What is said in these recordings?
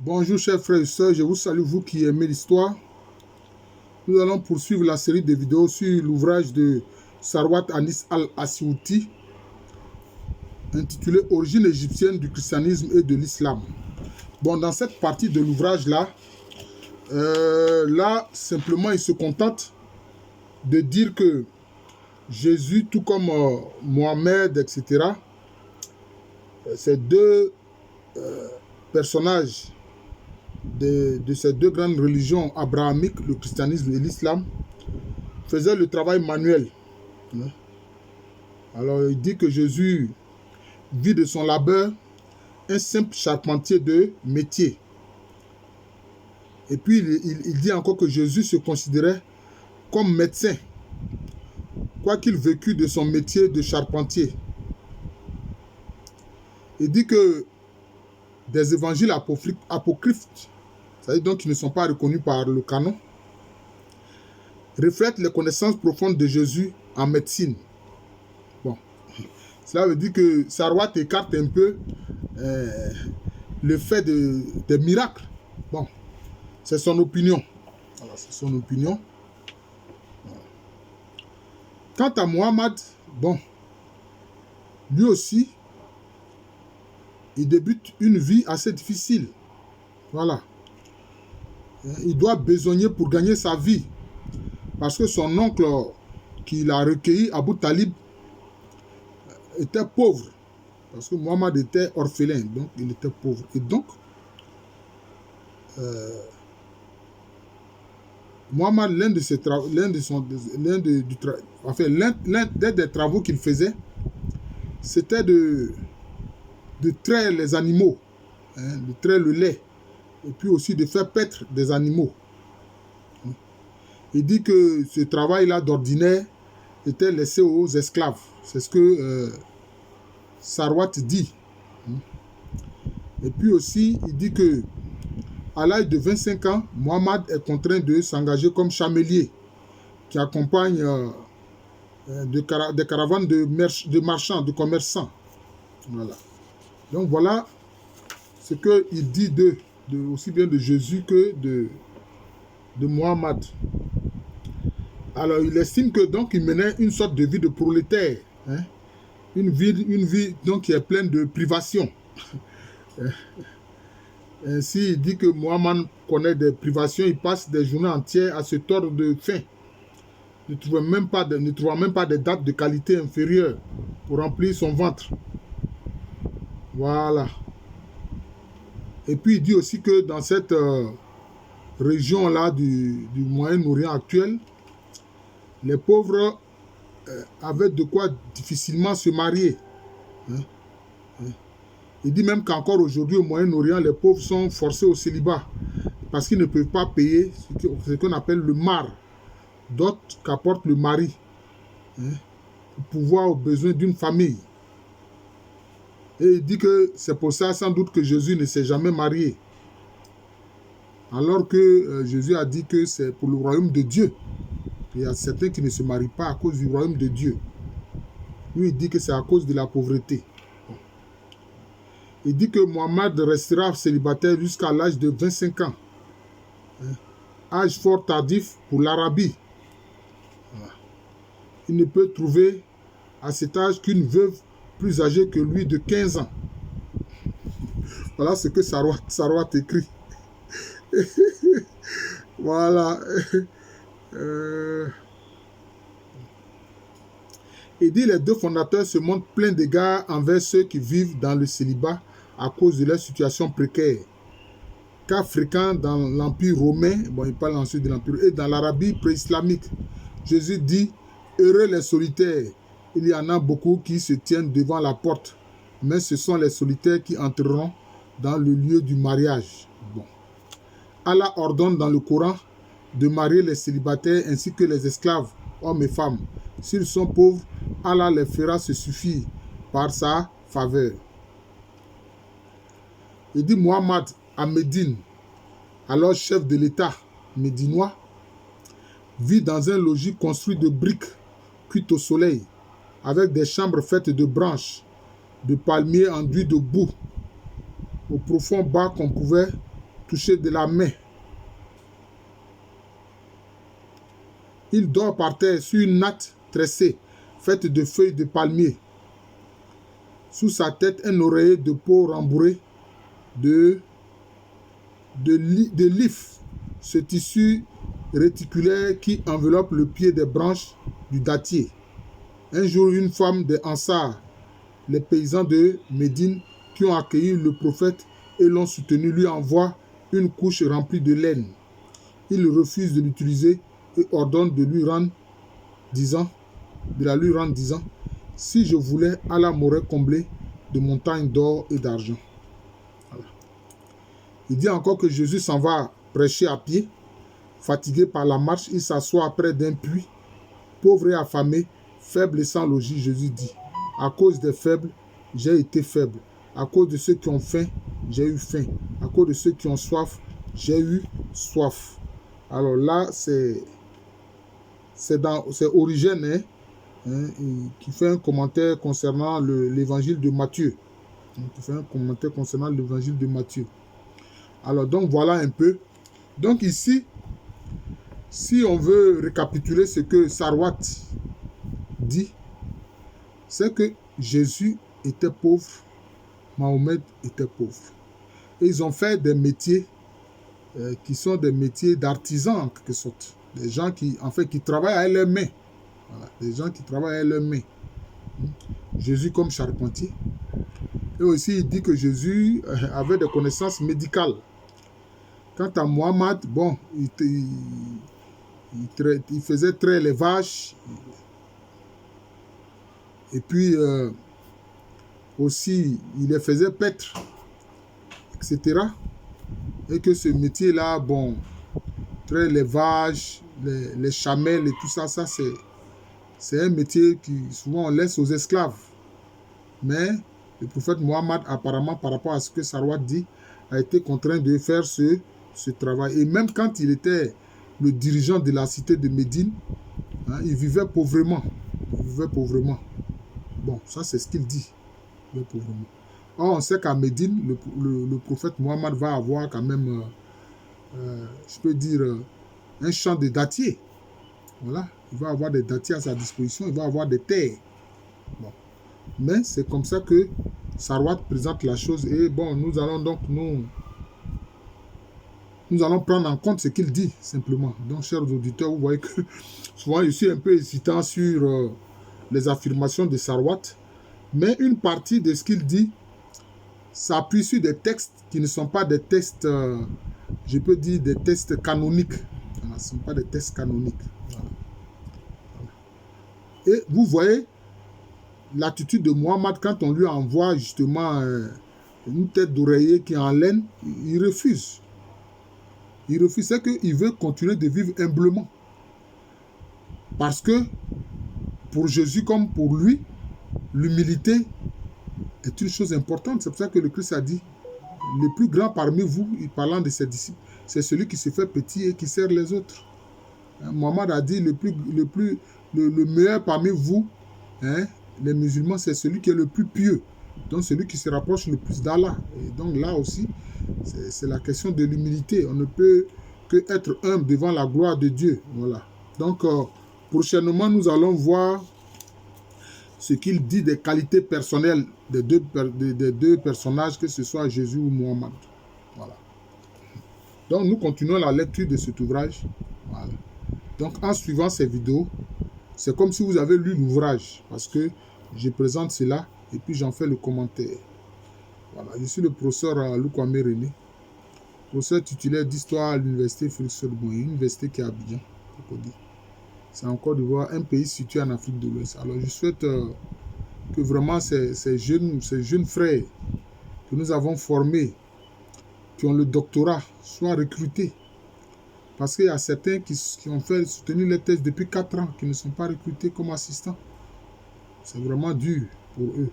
Bonjour chers frères et sœurs, je vous salue vous qui aimez l'histoire. Nous allons poursuivre la série de vidéos sur l'ouvrage de Sarwat Anis al-Asyouti intitulé Origine égyptienne du christianisme et de l'islam. Bon, dans cette partie de l'ouvrage-là, simplement, il se contente de dire que Jésus, tout comme Mohamed, etc., ces deux personnages de ces deux grandes religions abrahamiques, le christianisme et l'islam, faisaient le travail manuel. Alors, il dit que Jésus vit de son labeur un simple charpentier de métier. Et puis, il dit encore que Jésus se considérait comme médecin, quoiqu'il vécut de son métier de charpentier. Il dit que des évangiles apocryphes, c'est-à-dire donc qui ne sont pas reconnus par le canon, reflètent les connaissances profondes de Jésus en médecine. Bon, cela veut dire que Sarwat écarte un peu le fait des miracles. Bon, c'est son opinion. Voilà, c'est son opinion. Quant à Mohammed, bon, lui aussi, il débute une vie assez difficile. Voilà. Il doit besogner pour gagner sa vie. Parce que son oncle qu'il a recueilli, Abu Talib, était pauvre. Parce que Mohammed était orphelin, donc il était pauvre. Et donc, Mohammed, l'un des travaux qu'il faisait, c'était de traire les animaux, de traire le lait, et puis aussi de faire paître des animaux. Il dit que ce travail-là d'ordinaire était laissé aux esclaves. C'est ce que Sarwat dit. Et puis aussi, il dit que à l'âge de 25 ans, Mohammed est contraint de s'engager comme chamelier qui accompagne des caravanes de marchands, de commerçants. Voilà. Donc voilà ce qu'il dit aussi bien de Jésus que de Mohammed. Alors il estime que donc il menait une sorte de vie de prolétaire, une vie donc qui est pleine de privations. Ainsi, il dit que Mohammed connaît des privations, il passe des journées entières à se tordre de faim, ne trouvant même pas des dates de qualité inférieure pour remplir son ventre. Voilà. Et puis il dit aussi que dans cette région-là du Moyen-Orient actuel, les pauvres avaient de quoi difficilement se marier. Il dit même qu'encore aujourd'hui au Moyen-Orient, les pauvres sont forcés au célibat parce qu'ils ne peuvent pas payer ce qu'on appelle le mar, dot qu'apporte le mari, pour pouvoir aux besoins d'une famille. Et il dit que c'est pour ça sans doute que Jésus ne s'est jamais marié. Alors que Jésus a dit que c'est pour le royaume de Dieu. Il y a certains qui ne se marient pas à cause du royaume de Dieu. Lui, il dit que c'est à cause de la pauvreté. Il dit que Mohammed restera célibataire jusqu'à l'âge de 25 ans. Âge fort tardif pour l'Arabie. Il ne peut trouver à cet âge qu'une veuve plus âgée que lui de 15 ans. Voilà ce que Sarwat écrit. Voilà. Il dit les deux fondateurs se montrent pleins d'égards envers ceux qui vivent dans le célibat à cause de leur situation précaire. Cas fréquent dans l'Empire romain, bon, il parle ensuite de l'Empire, et dans l'Arabie pré-islamique. Jésus dit, heureux les solitaires, il y en a beaucoup qui se tiennent devant la porte, mais ce sont les solitaires qui entreront dans le lieu du mariage. Bon. Allah ordonne dans le Coran de marier les célibataires ainsi que les esclaves, hommes et femmes. S'ils sont pauvres, Allah les fera se suffire par sa faveur. Il dit Mohammed à Médine, alors chef de l'État médinois, vit dans un logis construit de briques cuites au soleil, avec des chambres faites de branches, de palmiers enduits de boue, au profond bas qu'on pouvait toucher de la main. Il dort par terre sur une natte tressée, faite de feuilles de palmier. Sous sa tête, un oreiller de peau rembourré de lif, ce tissu réticulaire qui enveloppe le pied des branches du dattier. Un jour, une femme des Ansar, les paysans de Médine qui ont accueilli le prophète et l'ont soutenu, lui envoie une couche remplie de laine. Il refuse de l'utiliser et ordonne de la lui rendre, disant, si je voulais, Allah m'aurait comblé de montagnes d'or et d'argent. Voilà. Il dit encore que Jésus s'en va prêcher à pied. Fatigué par la marche, il s'assoit près d'un puits. Pauvre et affamé, faible et sans logis, Jésus dit, à cause des faibles, j'ai été faible. À cause de ceux qui ont faim, j'ai eu faim. À cause de ceux qui ont soif, j'ai eu soif. Alors là, c'est Origène qui fait un commentaire concernant l'évangile de Matthieu. Alors donc voilà un peu. Donc ici, si on veut récapituler ce que Sarwat dit, c'est que Jésus était pauvre, Mahomet était pauvre. Et ils ont fait des métiers qui sont des métiers d'artisans en quelque sorte. Des gens qui travaillent avec leurs mains. Voilà, des gens qui travaillent avec leurs mains. Jésus comme charpentier. Et aussi, il dit que Jésus avait des connaissances médicales. Quant à Mohammed, bon, il faisait traire les vaches. Et puis, aussi, il les faisait paître, etc. Et que ce métier-là, bon, traire les vaches, les chamelles et tout ça, c'est un métier qui souvent on laisse aux esclaves. Mais le prophète Mohammed, apparemment, par rapport à ce que Sarwat dit, a été contraint de faire ce travail. Et même quand il était le dirigeant de la cité de Médine, il vivait pauvrement. Bon, ça c'est ce qu'il dit. Il vivait pauvrement. Or, on sait qu'à Médine, le prophète Mohammed va avoir quand même, je peux dire, un champ de dattiers. Voilà. Il va avoir des dattiers à sa disposition, il va avoir des terres. Bon. Mais c'est comme ça que Sarwat présente la chose. Et bon, nous allons prendre en compte ce qu'il dit, simplement. Donc, chers auditeurs, vous voyez que souvent, je suis un peu hésitant sur les affirmations de Sarwat. Mais une partie de ce qu'il dit s'appuie sur des textes qui ne sont pas des textes, je peux dire, des textes canoniques. Voilà, ce ne sont pas des textes canoniques. Voilà. Et vous voyez l'attitude de Mohammed quand on lui envoie justement une tête d'oreiller qui est en laine, il refuse. Il refuse, c'est qu'il veut continuer de vivre humblement. Parce que pour Jésus comme pour lui, l'humilité est une chose importante. C'est pour ça que le Christ a dit, le plus grand parmi vous, parlant de ses disciples, c'est celui qui se fait petit et qui sert les autres. Mohammed a dit, le meilleur parmi vous, les musulmans, c'est celui qui est le plus pieux. Donc celui qui se rapproche le plus d'Allah. Et donc là aussi, c'est la question de l'humilité. On ne peut que être humble devant la gloire de Dieu. Voilà. Donc prochainement, nous allons voir ce qu'il dit des qualités personnelles des deux personnages, que ce soit Jésus ou Mohammed. Voilà. Donc nous continuons la lecture de cet ouvrage. Voilà. Donc en suivant ces vidéos, c'est comme si vous avez lu l'ouvrage, parce que je présente cela et puis j'en fais le commentaire. Voilà, je suis le professeur Loukwame René, professeur titulaire d'histoire à l'université Félix Houphouët-Boigny, université qui est à Abidjan. C'est en Côte d'Ivoire, un pays situé en Afrique de l'Ouest. Alors je souhaite que vraiment ces jeunes frères que nous avons formés, qui ont le doctorat, soient recrutés. Parce qu'il y a certains qui ont soutenu les thèses depuis 4 ans, qui ne sont pas recrutés comme assistants. C'est vraiment dur pour eux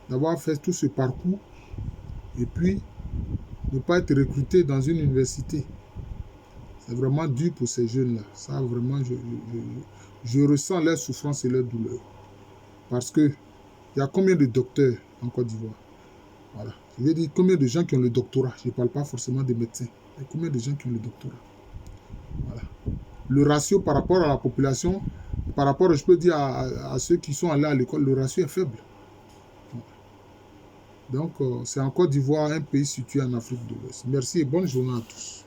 d'avoir fait tout ce parcours et puis ne pas être recrutés dans une université. C'est vraiment dur pour ces jeunes-là. Ça, vraiment, je ressens leur souffrance et leur douleur. Parce que il y a combien de docteurs en Côte d'Ivoire? Voilà. Je veux dire, combien de gens qui ont le doctorat? Je ne parle pas forcément des médecins. Mais combien de gens qui ont le doctorat? Voilà. Le ratio par rapport à la population, par rapport, je peux dire, à ceux qui sont allés à l'école, le ratio est faible. Donc, c'est en Côte d'Ivoire, un pays situé en Afrique de l'Ouest. Merci et bonne journée à tous.